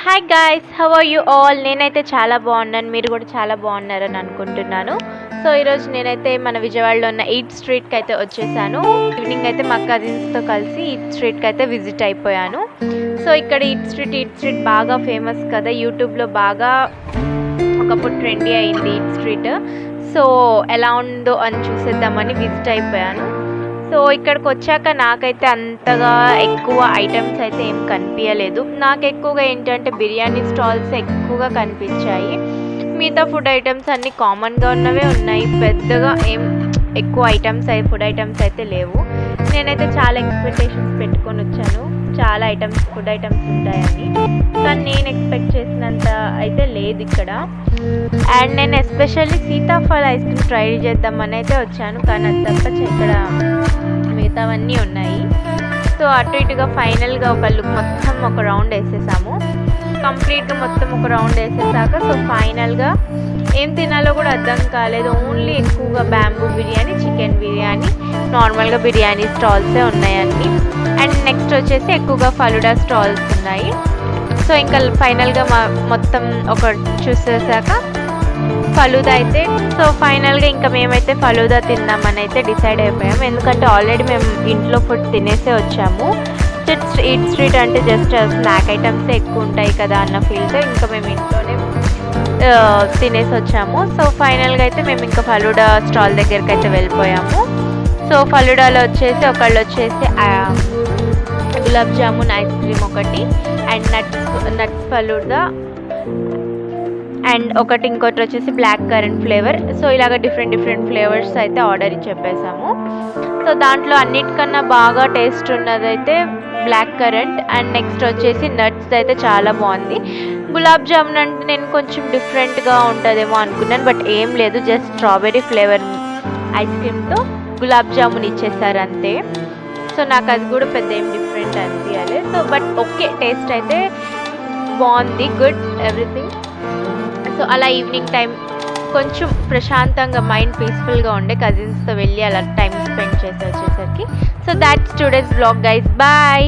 Hi guys, how are you all? నేనైతే చాలా బాగున్నాను, మీరు కూడా చాలా బాగున్నారని అనుకుంటున్నాను. సో ఈరోజు నేనైతే మన విజయవాడలో ఉన్న ఈట్ స్ట్రీట్కి అయితే వచ్చేసాను. ఈవినింగ్ అయితే మా కజిన్స్తో కలిసి ఈట్ స్ట్రీట్కి అయితే విజిట్ అయిపోయాను. సో ఇక్కడ ఈట్ స్ట్రీట్ బాగా ఫేమస్ కదా, యూట్యూబ్లో బాగా ఒకప్పుడు ట్రెండీ అయింది ఈట్ స్ట్రీట్. సో ఎలా ఉందో అని చూసేద్దామని విజిట్ అయిపోయాను. సో ఇక్కడికి వచ్చాక నాకైతే అంతగా ఎక్కువ ఐటమ్స్ అయితే ఏం కనిపించలేదు. నాకు ఎక్కువగా ఏంటంటే బిర్యానీ స్టాల్స్ ఎక్కువగా కనిపించాయి. మిగతా ఫుడ్ ఐటమ్స్ అన్నీ కామన్గా ఉన్నవే ఉన్నాయి, పెద్దగా ఏం ఎక్కువ ఐటమ్స్ ఫుడ్ ఐటమ్స్ అయితే లేవు. నేనైతే చాలా ఎక్స్పెక్టేషన్స్ పెట్టుకొని వచ్చాను, చాలా ఫుడ్ ఐటమ్స్ ఉంటాయని. కానీ నేను ఎక్స్పెక్ట్ చేసినంత అయితే లేదు ఇక్కడ. అండ్ నేను especially Sitaphal ice cream try చేద్దామని అయితే వచ్చాను, కానీ అది తప్ప ఇక్కడ మిగతావన్నీ ఉన్నాయి. సో అటు ఇటుగా ఫైనల్గా మొత్తం ఒక రౌండ్ వేసేసాము. కంప్లీట్గా మొత్తం ఒక రౌండ్ వేసేసాక సో ఫైనల్గా ఏం తినాలో కూడా అర్థం కాలేదు. ఓన్లీ ఎక్కువగా బ్యాంబూ బిర్యానీ, చికెన్ బిర్యానీ, నార్మల్గా బిర్యానీ స్టాల్సే ఉన్నాయండి. అండ్ నెక్స్ట్ వచ్చేసి ఎక్కువగా ఫలుడా స్టాల్స్ ఉన్నాయి. సో ఇంకా ఫైనల్గా మొత్తం ఒక చూసేసాక ఫలూదా అయితే సో ఫైనల్గా ఇంకా మేమైతే ఫలూదా తిందామని అయితే డిసైడ్ అయిపోయాము. ఎందుకంటే ఆల్రెడీ మేము ఇంట్లో ఫుడ్ తినేసే వచ్చాము. ఈట్ స్ట్రీట్ అంటే జస్ట్ స్నాక్ ఐటమ్స్ ఎక్కువ ఉంటాయి కదా అన్న ఫీల్తో ఇంకా మేము ఇంట్లోనే తినేసి వచ్చాము. సో ఫైనల్గా అయితే మేము ఇంకా ఫలూడా స్టాల్ దగ్గరికి అయితే వెళ్ళిపోయాము. సో ఫలూడాలో వచ్చేసి ఒకళ్ళు వచ్చేసి గులాబ్ జామున్ ఐస్ క్రీమ్ ఒకటి, అండ్ నట్స్ ఫలూదా, అండ్ ఇంకోటి వచ్చేసి బ్లాక్ కరెంట్ ఫ్లేవర్. సో ఇలాగ డిఫరెంట్ ఫ్లేవర్స్ అయితే ఆర్డర్ ఇచ్చి చెప్పేసాము. సో దాంట్లో అన్నిటికన్నా బాగా టేస్ట్ ఉన్నదైతే బ్లాక్ కరెంట్, అండ్ నెక్స్ట్ వచ్చేసి నట్స్ అయితే చాలా బాగుంది. గులాబ్ జామున్ అంటే నేను కొంచెం డిఫరెంట్గా ఉంటుందేమో అనుకున్నాను, బట్ ఏం లేదు, జస్ట్ స్ట్రాబెర్రీ ఫ్లేవర్ ఐస్ క్రీమ్తో గులాబ్ జామున్ ఇచ్చేసారు అంతే. సో నాకు అది కూడా పెద్ద ఏం డిఫరెంట్ అనిపించాలి. సో బట్ ఓకే, టేస్ట్ అయితే బాగుంది, గుడ్ ఎవ్రీథింగ్. సో అలా ఈవినింగ్ టైం కొంచెం ప్రశాంతంగా మైండ్ పీస్ఫుల్గా ఉండే కజిన్స్తో వెళ్ళి అలా టైం స్పెండ్ చేసి వచ్చేసరికి. So that's today's vlog guys, bye.